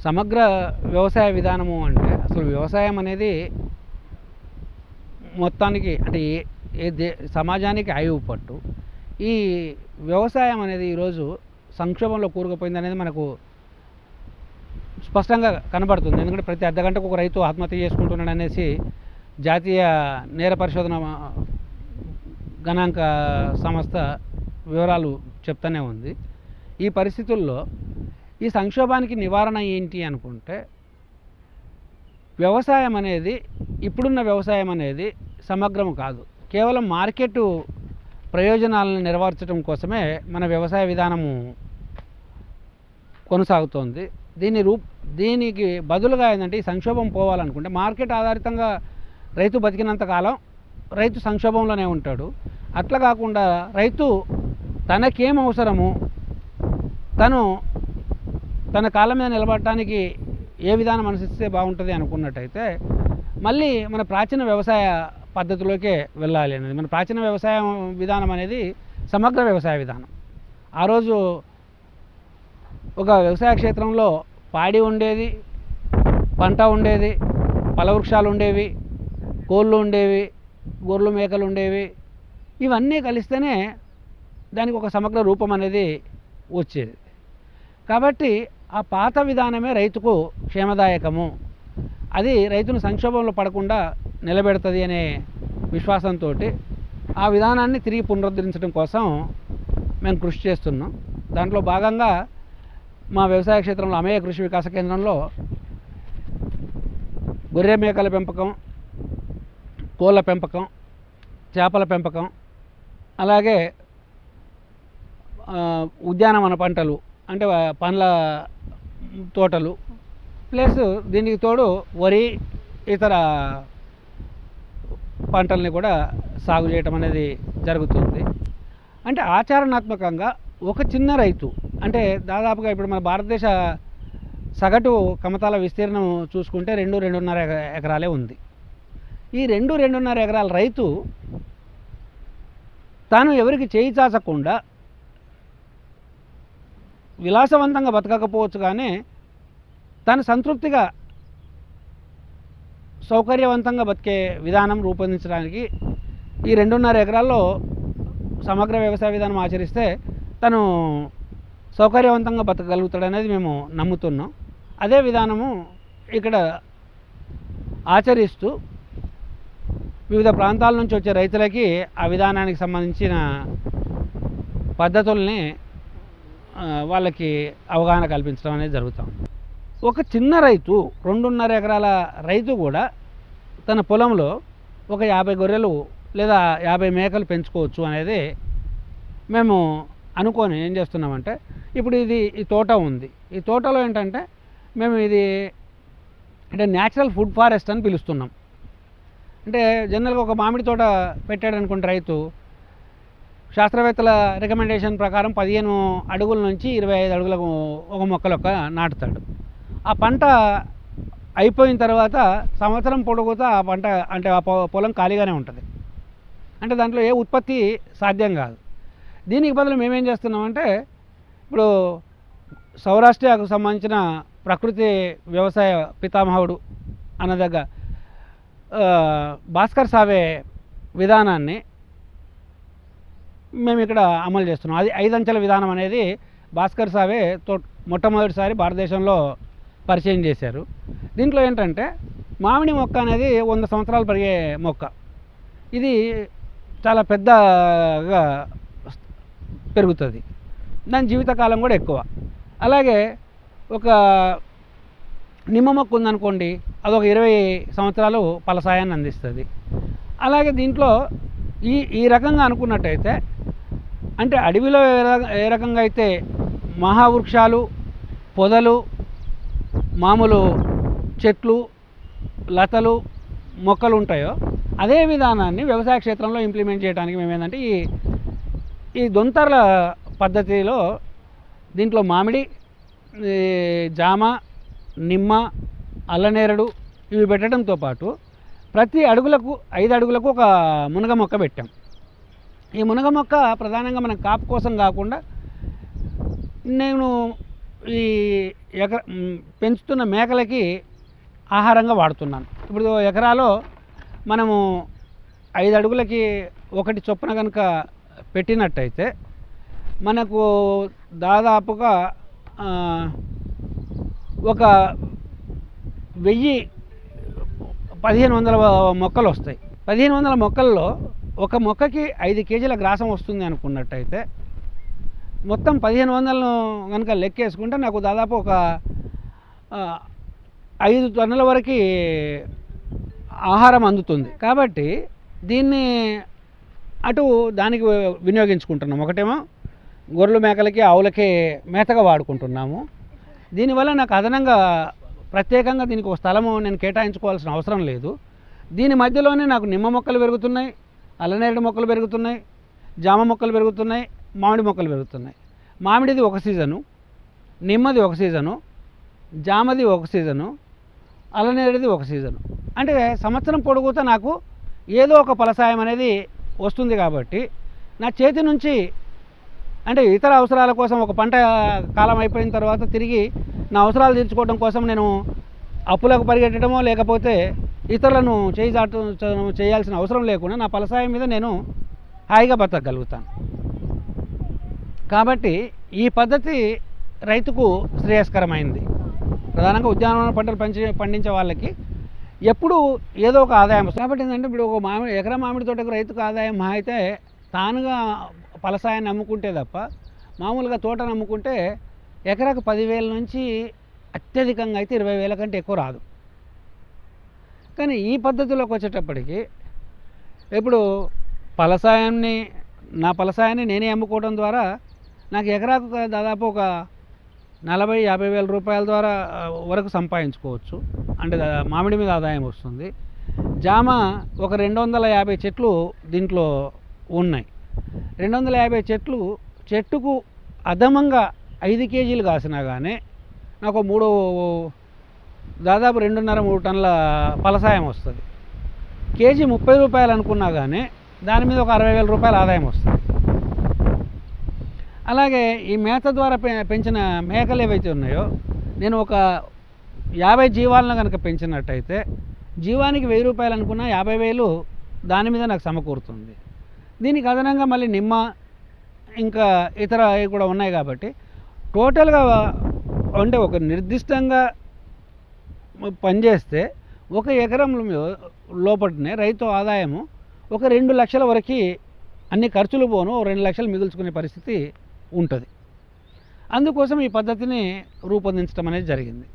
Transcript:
సమగ్ర వ్యవసాయ విధానము అంటే అసలు వ్యవసాయం అనేది మొత్తానికి అంటే సమాజానికి ఆయువు పట్టు. ఈ వ్యవసాయం అనేది ఈరోజు సంక్షోభంలో కూరుకుపోయింది అనేది మనకు స్పష్టంగా కనబడుతుంది. ఎందుకంటే ప్రతి అర్ధగంటకు ఒక రైతు ఆత్మహత్య చేసుకుంటున్నాడు అనేసి జాతీయ నేర పరిశోధన గణాంక సంస్థ వివరాలు చెప్తూనే ఉంది. ఈ పరిస్థితుల్లో ఈ సంక్షోభానికి నివారణ ఏంటి అనుకుంటే, వ్యవసాయం అనేది ఇప్పుడున్న వ్యవసాయం అనేది సమగ్రము కాదు. కేవలం మార్కెట్ ప్రయోజనాలను నెరవేర్చడం కోసమే మన వ్యవసాయ విధానము కొనసాగుతోంది. దీనికి బదులుగా ఏంటంటే ఈ సంక్షోభం పోవాలనుకుంటే మార్కెట్ ఆధారితంగా రైతు బతికినంత కాలం రైతు సంక్షోభంలోనే ఉంటాడు. అట్లా కాకుండా రైతు తనకేం అవసరము, తన కాళ్ళ మీద నిలబడటానికి ఏ విధానం అనుసరిస్తే బాగుంటుంది అనుకున్నట్టయితే మళ్ళీ మన ప్రాచీన వ్యవసాయ పద్ధతిలోకే వెళ్ళాలి అనేది. మన ప్రాచీన వ్యవసాయ విధానం అనేది సమగ్ర వ్యవసాయ విధానం. ఆ రోజు ఒక వ్యవసాయ క్షేత్రంలో పాడి ఉండేది, పంట ఉండేది, ఫలవృక్షాలు ఉండేవి, కోళ్ళు ఉండేవి, గొర్రెలు మేకలు ఉండేవి. ఇవన్నీ కలిస్తేనే దానికి ఒక సమగ్ర రూపం అనేది వచ్చేది. కాబట్టి ఆ పాత విధానమే రైతుకు క్షేమదాయకము, అది రైతును సంక్షోభంలో పడకుండా నిలబెడుతుంది అనే విశ్వాసంతో ఆ విధానాన్ని తిరిగి పునరుద్ధరించడం కోసం మేము కృషి చేస్తున్నాం. దాంట్లో భాగంగా మా వ్యవసాయ క్షేత్రంలో అమేయ కృషి వికాస కేంద్రంలో గొర్రె మేకల పెంపకం, కోళ్ళ పెంపకం, చేపల పెంపకం, అలాగే ఉద్యానవన పంటలు అంటే పండ్ల తోటలు, ప్లస్ దీనికి తోడు వరి ఇతర పంటల్ని కూడా సాగు చేయటం అనేది జరుగుతుంది. అంటే ఆచరణాత్మకంగా ఒక చిన్న రైతు అంటే దాదాపుగా ఇప్పుడు మన భారతదేశ సగటు కమతాల విస్తీర్ణం చూసుకుంటే 2-2.5 ఎకరాలే ఉంది. ఈ 2-2.5 ఎకరాల రైతు తాను ఎవరికి చేయి చాచకుండా విలాసవంతంగా బతకకపోవచ్చు, కానీ తను సంతృప్తిగా సౌకర్యవంతంగా బతికే విధానం రూపొందించడానికి ఈ 2.5 ఎకరాల్లో సమగ్ర వ్యవసాయ విధానం ఆచరిస్తే తను సౌకర్యవంతంగా బతకగలుగుతాడనేది మేము నమ్ముతున్నాం. అదే విధానము ఇక్కడ ఆచరిస్తూ వివిధ ప్రాంతాల నుంచి వచ్చే రైతులకి ఆ విధానానికి సంబంధించిన పద్ధతుల్ని వాళ్ళకి అవగాహన కల్పించడం అనేది జరుగుతుంది. ఒక చిన్న రైతు 2.5 ఎకరాల రైతు కూడా తన పొలంలో ఒక 50 గొర్రెలు లేదా 50 మేకలు పెంచుకోవచ్చు అనేది మేము అనుకొని ఏం చేస్తున్నామంటే, ఇప్పుడు ఈ తోట ఉంది. ఈ తోటలో ఏంటంటే మేము ఇది అంటే న్యాచురల్ ఫుడ్ ఫారెస్ట్ అని పిలుస్తున్నాం. అంటే జనరల్గా ఒక మామిడి తోట పెట్టాడు అనుకుంటే రైతు, శాస్త్రవేత్తల రికమెండేషన్ ప్రకారం 15 అడుగుల నుంచి 25 అడుగులకు ఒక మొక్కలొక్క నాటుతాడు. ఆ పంట అయిపోయిన తర్వాత సంవత్సరం పొడుగుతా ఆ పంట అంటే ఆ పొలం ఖాళీగానే ఉంటుంది. అంటే దాంట్లో ఏ ఉత్పత్తి సాధ్యం కాదు. దీనికి బదులు మేమేం చేస్తున్నామంటే, ఇప్పుడు సౌరాష్ట్రకు సంబంధించిన ప్రకృతి వ్యవసాయ పితామహుడు అనదగ్గ భాస్కర్ సావే విధానాన్ని మేము ఇక్కడ అమలు చేస్తున్నాం. అది 5 అంచెల విధానం అనేది భాస్కర్ సావే మొట్టమొదటిసారి భారతదేశంలో పరిచయం చేశారు. దీంట్లో ఏంటంటే మామిడి మొక్క అనేది 100 సంవత్సరాలు పెరిగే మొక్క. ఇది చాలా పెద్దగా పెరుగుతుంది, దాని జీవితకాలం కూడా ఎక్కువ. అలాగే ఒక నిమ్మ మొక్క ఉందనుకోండి, అదొక 20 సంవత్సరాలు ఫలసాయాన్ని అందిస్తుంది. అలాగే దీంట్లో ఈ రకంగా అనుకున్నట్టయితే, అంటే అడవిలో ఏ రకంగా అయితే మహావృక్షాలు, పొదలు, మామూలు చెట్లు, లతలు, మొక్కలు ఉంటాయో అదే విధానాన్ని వ్యవసాయ క్షేత్రంలో ఇంప్లిమెంట్ చేయడానికి మేము ఏంటంటే ఈ దొంతర్ల పద్ధతిలో దీంట్లో మామిడి, జామ, నిమ్మ, అల్లనేరడు ఇవి పెట్టడంతో పాటు ప్రతి 5 అడుగులకు ఒక మునగ మొక్క పెట్టాం. ఈ మునగ మొక్క ప్రధానంగా మన కాపు కోసం కాకుండా నేను ఈ పెంచుతున్న మేకలకి ఆహారంగా వాడుతున్నాను. ఇప్పుడు ఎకరాలో మనము 5 అడుగులకి 1 చొప్పున కనుక పెట్టినట్టయితే మనకు దాదాపుగా ఒక 1500 మొక్కలు వస్తాయి. 1500 మొక్కల్లో ఒక మొక్కకి 5 కేజీల గ్రాసం వస్తుంది అనుకున్నట్టయితే మొత్తం 1500ను కనుక లెక్కేసుకుంటే నాకు దాదాపు ఒక 5 టన్నుల వరకు ఆహారం అందుతుంది. కాబట్టి దీన్ని అటు దానికి వినియోగించుకుంటున్నాం. ఒకటేమో గొర్రెలు మేకలకి ఆవులకి మేతగా వాడుకుంటున్నాము. దీనివల్ల నాకు అదనంగా ప్రత్యేకంగా దీనికి ఒక స్థలము నేను కేటాయించుకోవాల్సిన అవసరం లేదు. దీని మధ్యలోనే నాకు నిమ్మ మొక్కలు పెరుగుతున్నాయి, అల్లనేరేడు మొక్కలు పెరుగుతున్నాయి, జామ మొక్కలు పెరుగుతున్నాయి, మామిడి మొక్కలు పెరుగుతున్నాయి. మామిడిది ఒక సీజను, నిమ్మది ఒక సీజను, జామది ఒక సీజను, అల్లనేరేడిది ఒక సీజను. అంటే సంవత్సరం పొడుగుతా నాకు ఏదో ఒక ఫలసాయం అనేది వస్తుంది. కాబట్టి నా చేతి నుంచి అంటే ఇతర అవసరాల కోసం ఒక పంట కాలం అయిపోయిన తర్వాత తిరిగి నా అవసరాలు తీర్చుకోవడం కోసం నేను అప్పులకు పరిగెట్టడమో లేకపోతే ఇతరులను చేయాల్సిన అవసరం లేకుండా నా ఫలసాయం మీద నేను హాయిగా బతకగలుగుతాను. కాబట్టి ఈ పద్ధతి రైతుకు శ్రేయస్కరమైంది. ప్రధానంగా ఉద్యానవన పంటలు పండించే వాళ్ళకి ఎప్పుడు ఏదో ఒక ఆదాయం వస్తుంది. కాబట్టి ఏంటంటే ఇప్పుడు ఒక ఎకరా మామిడి తోటకు రైతుకు ఆదాయం మహా అయితే తానుగా ఫలసాయాన్ని అమ్ముకుంటే తప్ప మామూలుగా తోటను అమ్ముకుంటే ఎకరాకు 10,000 నుంచి అత్యధికంగా అయితే 20,000 కంటే ఎక్కువ రాదు. కానీ ఈ పద్ధతిలోకి వచ్చేటప్పటికి ఇప్పుడు నా ఫలసాయాన్ని నేనే అమ్ముకోవడం ద్వారా నాకు ఎకరాకు దాదాపు ఒక 40-50 వేల రూపాయల ద్వారా వరకు సంపాదించుకోవచ్చు. అంటే మామిడి మీద ఆదాయం వస్తుంది. జామ ఒక 250 చెట్లు దీంట్లో ఉన్నాయి. 250 చెట్లు చెట్టుకు అదమంగా 5 కేజీలు కాసినా కానీ నాకు దాదాపు 2.5-3 టన్నుల ఫలసాయం వస్తుంది. కేజీ 30 రూపాయలు అనుకున్నా కానీ దాని మీద ఒక 60,000 రూపాయల ఆదాయం వస్తుంది. అలాగే ఈ మేత ద్వారా పెంచిన మేకలు ఏవైతే ఉన్నాయో నేను ఒక 50 జీవాలను కనుక పెంచినట్టయితే జీవానికి 1000 రూపాయలు అనుకున్నా 50,000 దాని మీద నాకు సమకూరుతుంది. దీనికి అదనంగా మళ్ళీ నిమ్మ ఇంకా ఇతర కూడా ఉన్నాయి. కాబట్టి టోటల్గా అంటే ఒక నిర్దిష్టంగా పనిచేస్తే ఒక ఎకరం లోపలనే రైతు ఆదాయము ఒక 2 లక్షల వరకు అన్ని ఖర్చులు పోను 2 లక్షలు మిగుల్చుకునే పరిస్థితి ఉంటుంది. అందుకోసం ఈ పద్ధతిని రూపొందించడం అనేది జరిగింది.